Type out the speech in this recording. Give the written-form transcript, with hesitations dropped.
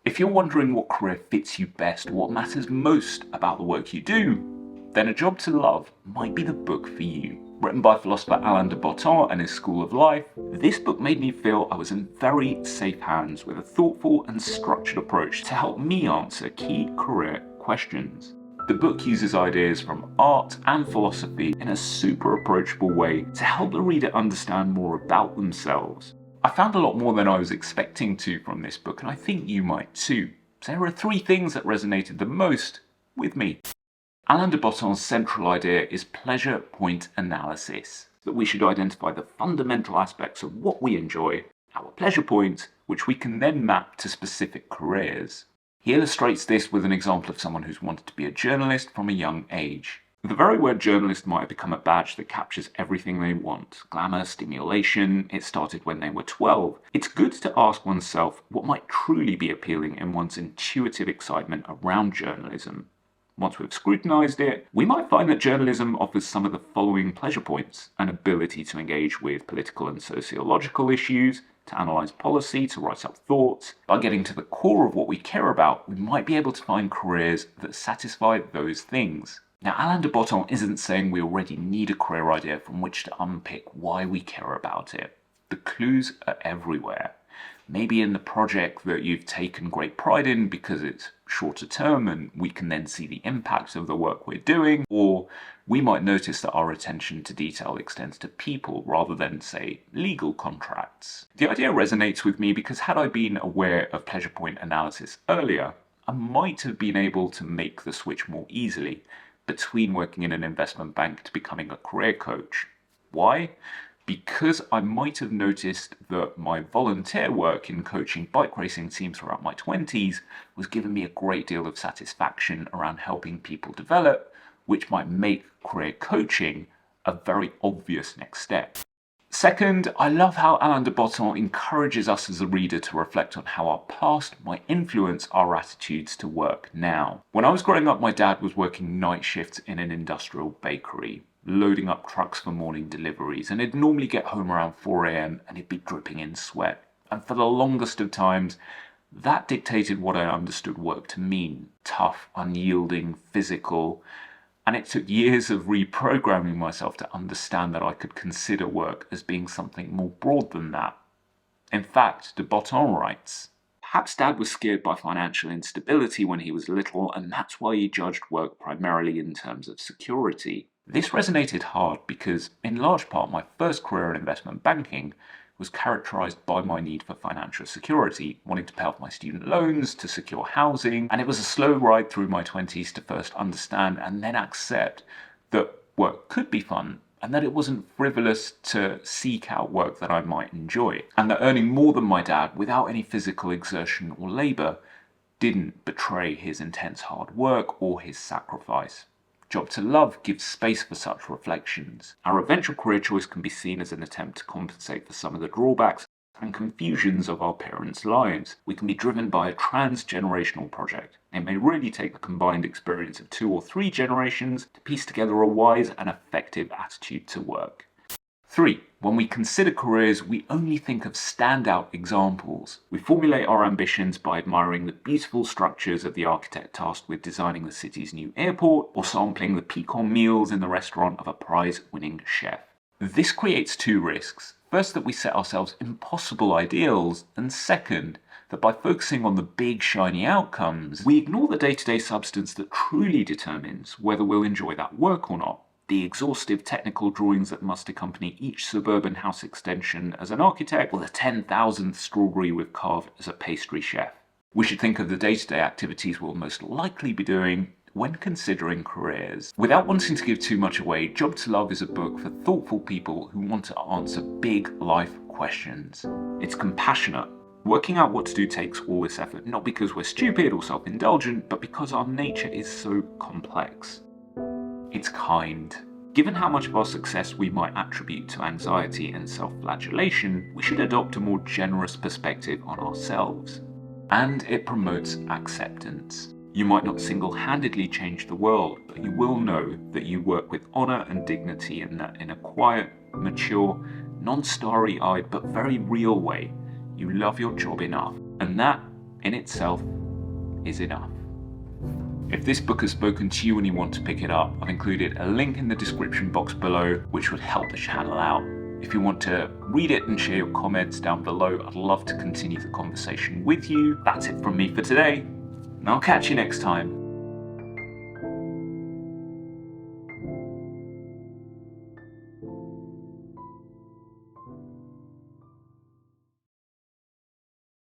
If you're wondering what career fits you best, what matters most about the work you do, then A Job to Love might be the book for you. Written by philosopher Alain De Botton and his School of Life, this book made me feel I was in very safe hands with a thoughtful and structured approach to help me answer key career questions. The book uses ideas from art and philosophy in a super approachable way to help the reader understand more about themselves. I found a lot more than I was expecting to from this book, and I think you might too. There are 3 things that resonated the most with me. Alain de Botton's central idea is pleasure point analysis, that we should identify the fundamental aspects of what we enjoy, our pleasure points, which we can then map to specific careers. He illustrates this with an example of someone who's wanted to be a journalist from a young age. The very word journalist might have become a badge that captures everything they want. Glamour, stimulation, it started when they were 12. It's good to ask oneself what might truly be appealing in one's intuitive excitement around journalism. Once we've scrutinised it, we might find that journalism offers some of the following pleasure points: an ability to engage with political and sociological issues, to analyse policy, to write up thoughts. By getting to the core of what we care about, we might be able to find careers that satisfy those things. Now, Alain de Botton isn't saying we already need a career idea from which to unpick why we care about it. The clues are everywhere. Maybe in the project that you've taken great pride in because it's shorter term and we can then see the impact of the work we're doing, or we might notice that our attention to detail extends to people rather than, say, legal contracts. The idea resonates with me because had I been aware of pleasure point analysis earlier, I might have been able to make the switch more easily between working in an investment bank to becoming a career coach. Why? Because I might have noticed that my volunteer work in coaching bike racing teams throughout my 20s was giving me a great deal of satisfaction around helping people develop, which might make career coaching a very obvious next step. Second, I love how Alain de Botton encourages us as a reader to reflect on how our past might influence our attitudes to work now. When I was growing up, my dad was working night shifts in an industrial bakery, loading up trucks for morning deliveries, and he'd normally get home around 4 a.m. and he'd be dripping in sweat. And for the longest of times, that dictated what I understood work to mean: tough, unyielding, physical. And it took years of reprogramming myself to understand that I could consider work as being something more broad than that. In fact, de Botton writes, "Perhaps Dad was scared by financial instability when he was little, and that's why he judged work primarily in terms of security." This resonated hard because, in large part, my first career in investment banking was characterised by my need for financial security, wanting to pay off my student loans, to secure housing, and it was a slow ride through my 20s to first understand and then accept that work could be fun, and that it wasn't frivolous to seek out work that I might enjoy, and that earning more than my dad without any physical exertion or labour didn't betray his intense hard work or his sacrifice. Job to Love gives space for such reflections. Our eventual career choice can be seen as an attempt to compensate for some of the drawbacks and confusions of our parents' lives. We can be driven by a trans-generational project. It may really take the combined experience of 2 or 3 generations to piece together a wise and effective attitude to work. 3. When we consider careers, we only think of standout examples. We formulate our ambitions by admiring the beautiful structures of the architect tasked with designing the city's new airport, or sampling the piquant meals in the restaurant of a prize-winning chef. This creates 2 risks. First, that we set ourselves impossible ideals, and second, that by focusing on the big, shiny outcomes, we ignore the day-to-day substance that truly determines whether we'll enjoy that work or not. The exhaustive technical drawings that must accompany each suburban house extension as an architect, or the 10,000th strawberry we've carved as a pastry chef. We should think of the day-to-day activities we'll most likely be doing when considering careers. Without wanting to give too much away, Job to Love is a book for thoughtful people who want to answer big life questions. It's compassionate. Working out what to do takes all this effort, not because we're stupid or self-indulgent, but because our nature is so complex. It's kind. Given how much of our success we might attribute to anxiety and self-flagellation, we should adopt a more generous perspective on ourselves. And it promotes acceptance. You might not single-handedly change the world, but you will know that you work with honour and dignity, and that in a quiet, mature, non-starry-eyed but very real way, you love your job enough. And that, in itself, is enough. If this book has spoken to you and you want to pick it up, I've included a link in the description box below, which would help the channel out. If you want to read it and share your comments down below, I'd love to continue the conversation with you. That's it from me for today, and I'll catch you next time.